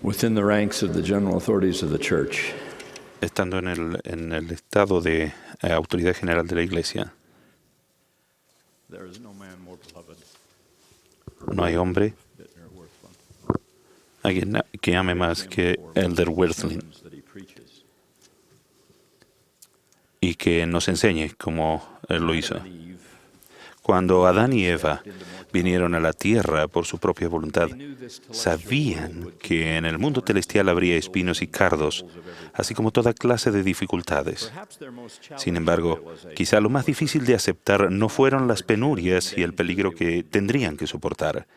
within the ranks of the general authorities of the church. Estando en el estado de autoridad general de la Iglesia, There is no man more beloved no hay hombre than Worthland. que ame más que Elder Worthling That he preaches. y que nos enseñe como él lo hizo. Adam and Eve, Cuando Adán y Eva vinieron a la tierra por su propia voluntad, they knew this celestial sabían world would que en el mundo celestial habría espinos y cardos, así como toda clase de dificultades. perhaps their most Sin challenging embargo, realization quizá lo más difícil de aceptar no fueron las penurias y el peligro que tendrían que soportar,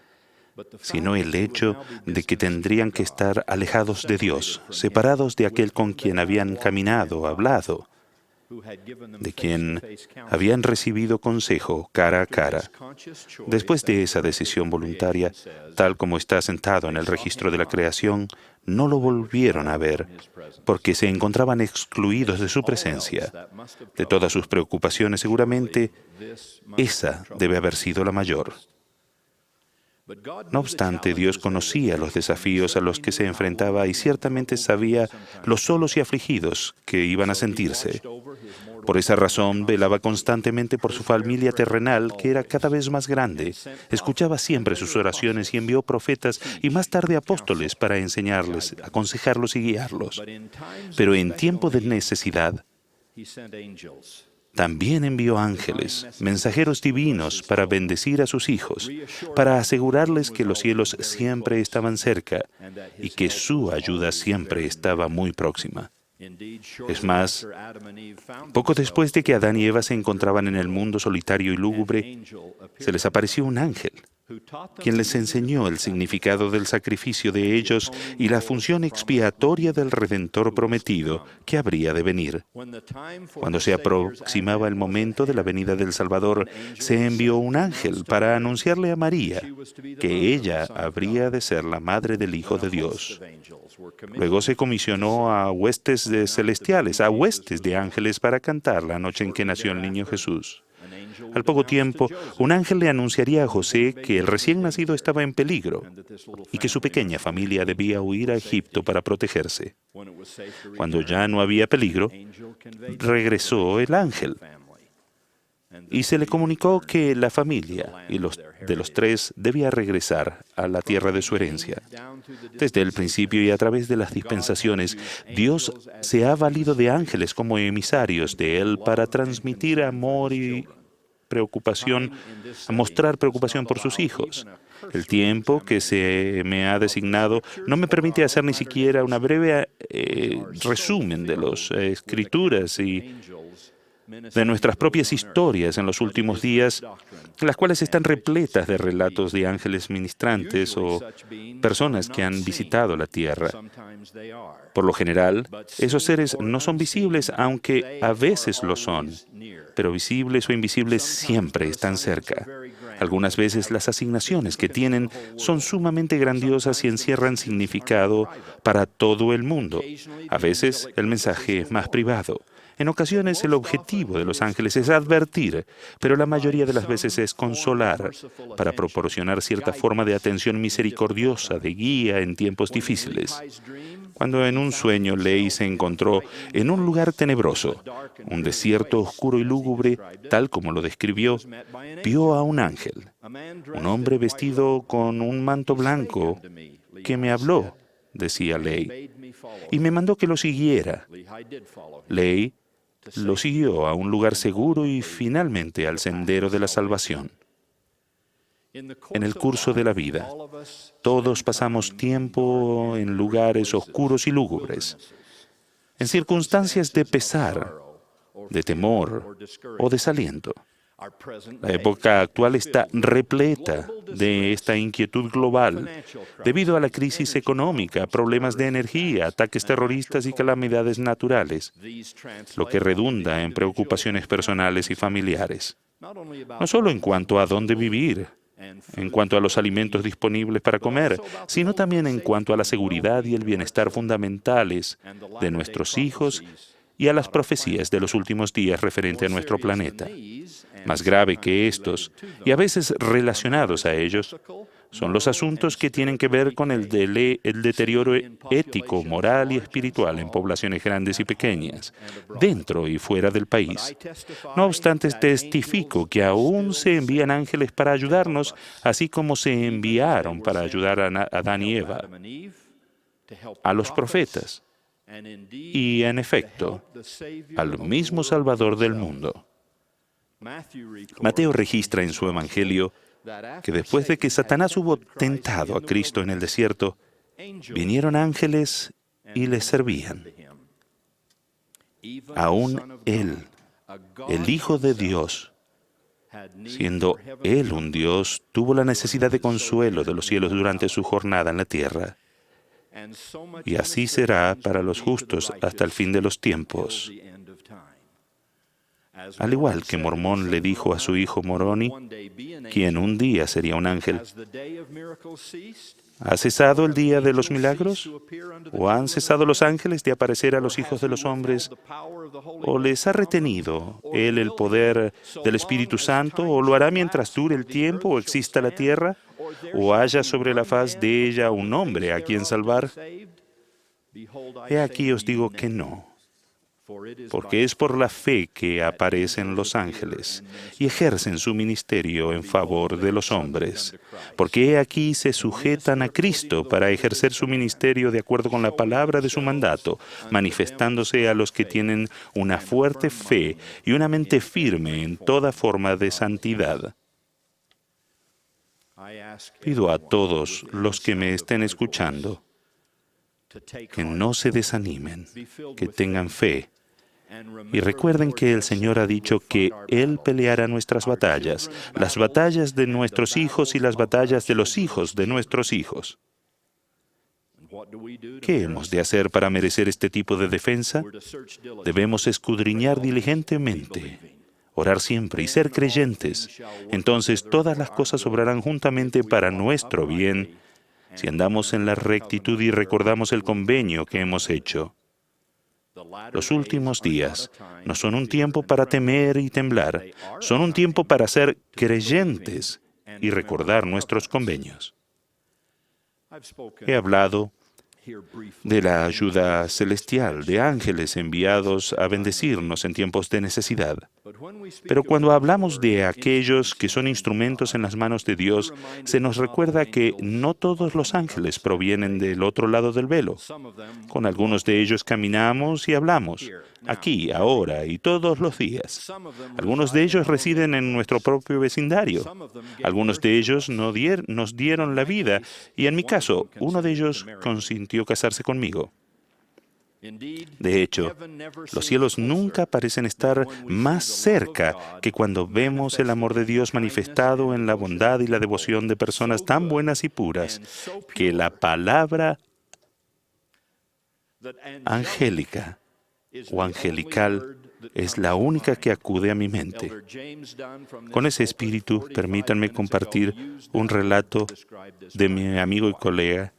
but the fact sino el that they hecho would now be de que distant from tendrían que God, estar alejados de Dios, separados de aquel con quien habían caminado, hablado, who had given them de quien face-to-face counsel. habían recibido consejo cara a cara. Después de esa decisión voluntaria, tal como está sentado en el registro de la creación, no lo volvieron a ver, porque se encontraban excluidos de su presencia. De todas sus preocupaciones, seguramente, esa debe haber sido la mayor. No obstante, Dios conocía los desafíos a los que se enfrentaba y ciertamente sabía los solos y afligidos que iban a sentirse. Por esa razón, velaba constantemente por su familia terrenal, que era cada vez más grande. Escuchaba siempre sus oraciones y envió profetas y más tarde apóstoles para enseñarles, aconsejarlos y guiarlos. Pero en tiempo de necesidad, He sent angels. también envió ángeles, mensajeros divinos para bendecir a sus hijos, para asegurarles que los cielos siempre estaban cerca y que su ayuda siempre estaba muy próxima. Es más, poco después de que Adán y Eva se encontraban en el mundo solitario y lúgubre, se les apareció un ángel, quien les enseñó el significado del sacrificio de ellos y la función expiatoria del Redentor prometido que habría de venir. Cuando se aproximaba el momento de la venida del Salvador, se envió un ángel para anunciarle a María que ella habría de ser la madre del Hijo de Dios. Luego se comisionó a huestes de celestiales, a huestes de ángeles para cantar la noche en que nació el niño Jesús. Al poco tiempo, un ángel le anunciaría a José que el recién nacido estaba en peligro y que su pequeña familia debía huir a Egipto para protegerse. Cuando ya no había peligro, regresó el ángel y se le comunicó que la familia de los tres debía regresar a la tierra de su herencia. Desde el principio y a través de las dispensaciones, Dios se ha valido de ángeles como emisarios de Él para transmitir amor y preocupación, a mostrar preocupación por sus hijos. El tiempo que se me ha designado no me permite hacer ni siquiera una breve resumen de las escrituras y de nuestras propias historias en los últimos días, las cuales están repletas de relatos de ángeles ministrantes o personas que han visitado la tierra. Por lo general, esos seres no son visibles, aunque a veces lo son, pero visibles o invisibles siempre están cerca. Algunas veces las asignaciones que tienen son sumamente grandiosas y encierran significado para todo el mundo. A veces el mensaje es más privado. En ocasiones el objetivo de los ángeles es advertir, pero la mayoría de las veces es consolar, para proporcionar cierta forma de atención misericordiosa, de guía en tiempos difíciles. Cuando en un sueño Ley se encontró en un lugar tenebroso, un desierto oscuro y lúgubre, tal como lo describió, vio a un ángel, un hombre vestido con un manto blanco, que me habló, decía Ley, y me mandó que lo siguiera. Ley lo siguió a un lugar seguro y finalmente al sendero de la salvación. En el curso de la vida, todos pasamos tiempo en lugares oscuros y lúgubres, en circunstancias de pesar, de temor o desaliento. La época actual está repleta de esta inquietud global debido a la crisis económica, problemas de energía, ataques terroristas y calamidades naturales, lo que redunda en preocupaciones personales y familiares. No solo en cuanto a dónde vivir, en cuanto a los alimentos disponibles para comer, sino también en cuanto a la seguridad y el bienestar fundamentales de nuestros hijos y a las profecías de los últimos días referente a nuestro planeta. Más grave que estos, y a veces relacionados a ellos, Son los asuntos que tienen que ver con el deterioro ético, moral y espiritual en poblaciones grandes y pequeñas, dentro y fuera del país. No obstante, testifico que aún se envían ángeles para ayudarnos, así como se enviaron para ayudar a Adán y Eva, a los profetas y, en efecto, al mismo Salvador del mundo. Mateo registra en su Evangelio que después de que Satanás hubo tentado a Cristo en el desierto, vinieron ángeles y les servían. Aún Él, el Hijo de Dios, siendo Él un Dios, tuvo la necesidad de consuelo de los cielos durante su jornada en la tierra. Y así será para los justos hasta el fin de los tiempos. Al igual que Mormón le dijo a su hijo Moroni, quien un día sería un ángel, ¿ha cesado el día de los milagros? ¿O han cesado los ángeles de aparecer a los hijos de los hombres? ¿O les ha retenido Él el poder del Espíritu Santo? ¿O lo hará mientras dure el tiempo o exista la tierra? ¿O haya sobre la faz de ella un hombre a quien salvar? He aquí os digo que no. Porque es por la fe que aparecen los ángeles y ejercen su ministerio en favor de los hombres. Porque he aquí se sujetan a Cristo para ejercer su ministerio de acuerdo con la palabra de su mandato, manifestándose a los que tienen una fuerte fe y una mente firme en toda forma de santidad. Pido a todos los que me estén escuchando que no se desanimen, que tengan fe. Y recuerden que el Señor ha dicho que Él peleará nuestras batallas, las batallas de nuestros hijos y las batallas de los hijos de nuestros hijos. ¿Qué hemos de hacer para merecer este tipo de defensa? Debemos escudriñar diligentemente, orar siempre y ser creyentes. Entonces todas las cosas obrarán juntamente para nuestro bien si andamos en la rectitud y recordamos el convenio que hemos hecho. Los últimos días no son un tiempo para temer y temblar, son un tiempo para ser creyentes y recordar nuestros convenios. He hablado de la ayuda celestial, de ángeles enviados a bendecirnos en tiempos de necesidad. Pero cuando hablamos de aquellos que son instrumentos en las manos de Dios, se nos recuerda que no todos los ángeles provienen del otro lado del velo. Con algunos de ellos caminamos y hablamos, aquí, ahora y todos los días. Algunos de ellos residen en nuestro propio vecindario. Algunos de ellos nos dieron la vida y, en mi caso, uno de ellos consintió casarse conmigo. De hecho, los cielos nunca parecen estar más cerca que cuando vemos el amor de Dios manifestado en la bondad y la devoción de personas tan buenas y puras que la palabra angélica o angelical es la única que acude a mi mente. Con ese espíritu, permítanme compartir un relato de mi amigo y colega.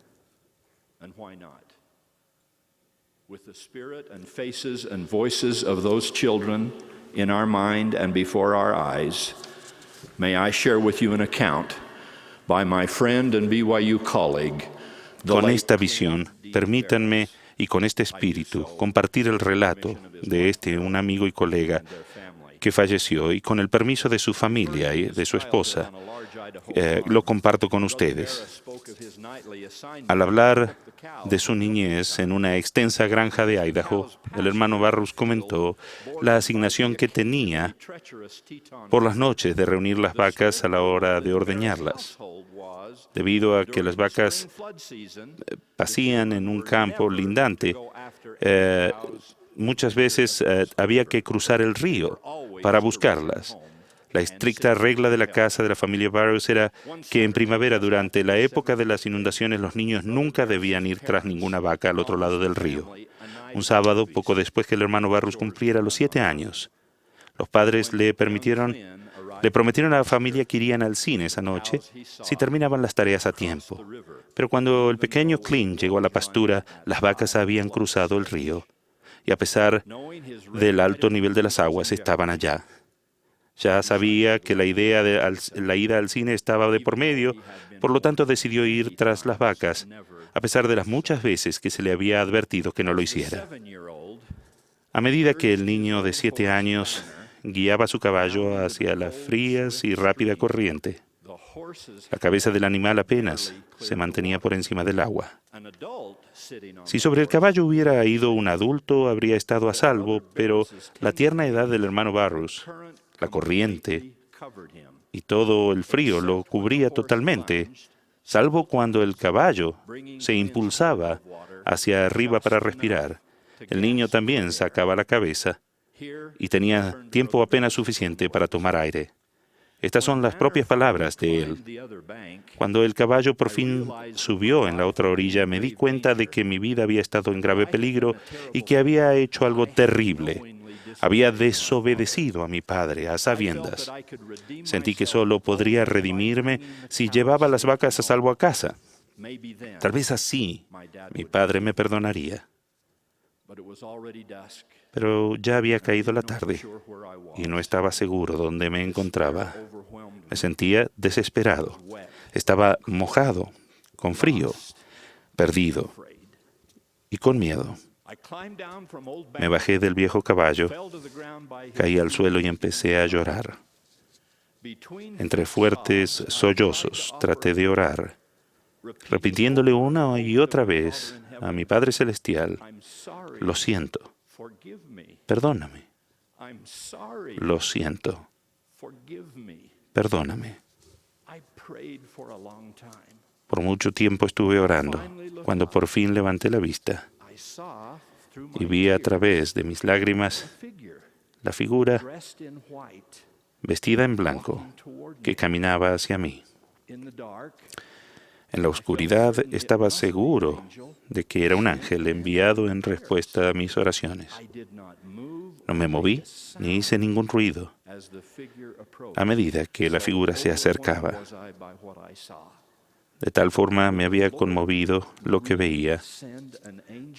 With the spirit and faces and voices of those children in our mind and before our eyes, may I share with you an account by my friend and BYU colleague. Con esta visión, permítanme, y con este espíritu, compartir el relato de un amigo y colega que falleció, y con el permiso de su familia y de su esposa, lo comparto con ustedes. Al hablar de su niñez en una extensa granja de Idaho, el hermano Barrus comentó la asignación que tenía por las noches de reunir las vacas a la hora de ordeñarlas. Debido a que las vacas pasían en un campo lindante, muchas veces había que cruzar el río para buscarlas. La estricta regla de la casa de la familia Barrows era que en primavera, durante la época de las inundaciones, los niños nunca debían ir tras ninguna vaca al otro lado del río. Un sábado, poco después que el hermano Barrows cumpliera los 7 años, los padres le prometieron a la familia que irían al cine esa noche si terminaban las tareas a tiempo. Pero cuando el pequeño Clint llegó a la pastura, las vacas habían cruzado el río y, a pesar del alto nivel de las aguas, estaban allá. Ya sabía que la ida al cine estaba de por medio, por lo tanto decidió ir tras las vacas, a pesar de las muchas veces que se le había advertido que no lo hiciera. A medida que el niño de 7 años guiaba su caballo hacia la fría y rápida corriente, la cabeza del animal apenas se mantenía por encima del agua. Si sobre el caballo hubiera ido un adulto, habría estado a salvo, pero la tierna edad del hermano Burroughs, la corriente y todo el frío lo cubría totalmente, salvo cuando el caballo se impulsaba hacia arriba para respirar. El niño también sacaba la cabeza y tenía tiempo apenas suficiente para tomar aire. Estas son las propias palabras de él. Cuando el caballo por fin subió en la otra orilla, me di cuenta de que mi vida había estado en grave peligro y que había hecho algo terrible. Había desobedecido a mi padre a sabiendas. Sentí que solo podría redimirme si llevaba las vacas a salvo a casa. Tal vez así mi padre me perdonaría. Pero ya había caído la tarde y no estaba seguro dónde me encontraba. Me sentía desesperado. Estaba mojado, con frío, perdido y con miedo. Me bajé del viejo caballo, caí al suelo y empecé a llorar. Entre fuertes sollozos traté de orar, repitiéndole una y otra vez a mi Padre Celestial: lo siento, perdóname. Lo siento, perdóname. Por mucho tiempo estuve orando, cuando por fin levanté la vista y vi a través de mis lágrimas la figura vestida en blanco que caminaba hacia mí. En la oscuridad estaba seguro de que era un ángel enviado en respuesta a mis oraciones. No me moví ni hice ningún ruido a medida que la figura se acercaba. De tal forma me había conmovido lo que veía.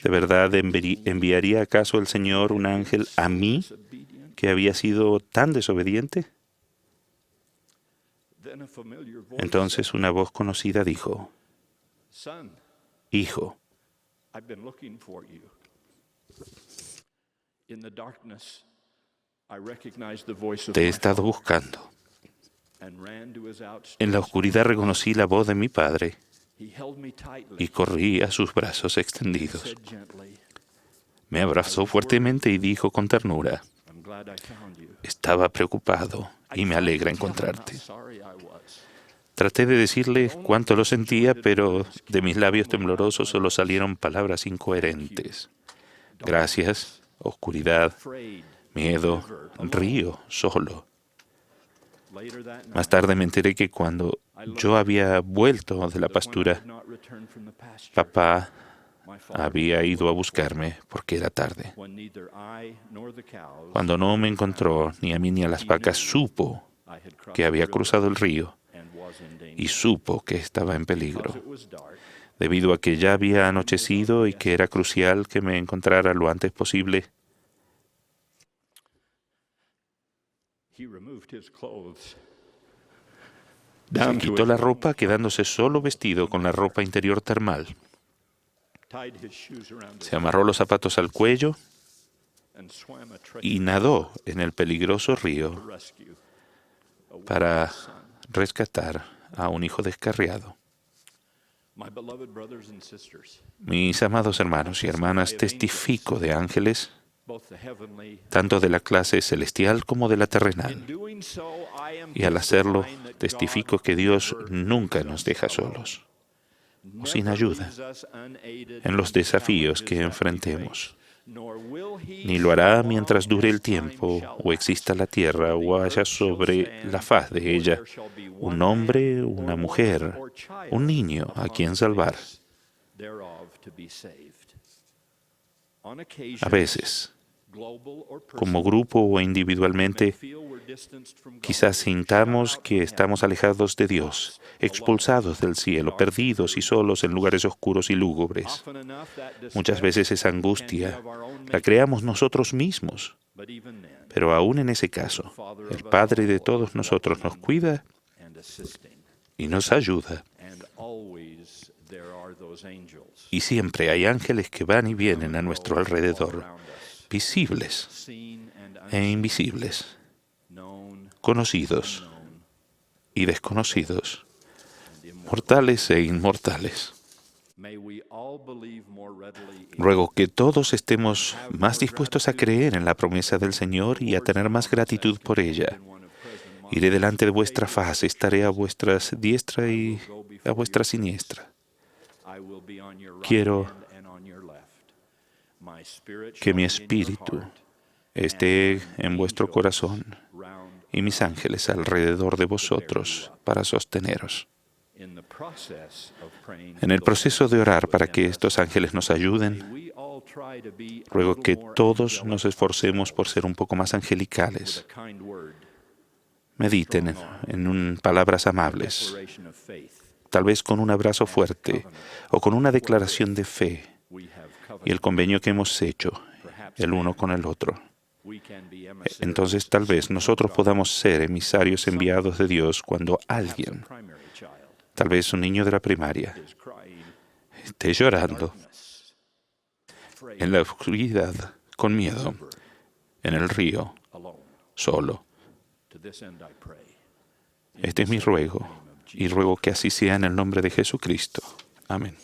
¿De verdad enviaría acaso el Señor un ángel a mí, que había sido tan desobediente? Entonces una voz conocida dijo: Hijo, te he estado buscando. En la oscuridad reconocí la voz de mi padre y corrí a sus brazos extendidos. Me abrazó fuertemente y dijo con ternura: estaba preocupado y me alegra encontrarte. Traté de decirle cuánto lo sentía, pero de mis labios temblorosos solo salieron palabras incoherentes. Gracias, oscuridad, miedo, río, solo. Más tarde me enteré que cuando yo había vuelto de la pastura, papá había ido a buscarme porque era tarde. Cuando no me encontró, ni a mí ni a las vacas, supo que había cruzado el río y supo que estaba en peligro. Debido a que ya había anochecido y que era crucial que me encontrara lo antes posible, se quitó la ropa, quedándose solo vestido con la ropa interior termal. Se amarró los zapatos al cuello y nadó en el peligroso río para rescatar a un hijo descarriado. Mis amados hermanos y hermanas, testifico de ángeles, tanto de la clase celestial como de la terrenal. Y al hacerlo, testifico que Dios nunca nos deja solos o sin ayuda en los desafíos que enfrentemos. Ni lo hará mientras dure el tiempo, o exista la tierra, o haya sobre la faz de ella un hombre, una mujer, un niño a quien salvar. A veces, como grupo o individualmente, quizás sintamos que estamos alejados de Dios, expulsados del cielo, perdidos y solos en lugares oscuros y lúgubres. Muchas veces esa angustia la creamos nosotros mismos But even then, Pero aún en ese caso, el Padre de todos nosotros nos cuida and assisting, y nos ayuda. and always there are those angels Y siempre hay ángeles que van y vienen a nuestro alrededor, around us, visibles seen and e invisibles, unknown, conocidos known, y desconocidos, and immortal. mortales e inmortales. May we all believe more readily in Ruego que todos estemos más dispuestos a creer en la promesa del Señor y a tener más gratitud por ella. one of President Iré delante de vuestra faz, estaré a vuestra diestra y a vuestra siniestra. I will be on your right Quiero hand and on your left. My spirit que shall mi be in your espíritu heart, esté en vuestro corazón round y mis ángeles alrededor de vosotros para sosteneros. in the process of praying En el for proceso de orar para que estos ángeles nos those. ayuden, May we all try to be a ruego little que more todos angelic nos esforcemos por ser un poco más with angelicales. a kind word, Mediten en palabras amables, declaration of faith. tal vez con un abrazo fuerte o con una declaración de fe We have y covenant. el convenio que hemos hecho el uno con el otro. We can be emissaries Entonces tal vez nosotros podamos ser emisarios enviados de Dios cuando alguien, primary child tal vez un niño de la primaria, is crying esté llorando darkness, afraid, en la oscuridad, con miedo, en el río, alone. solo. To this end I pray. Este es mi ruego y ruego que así sea en el nombre de Jesucristo. Amén.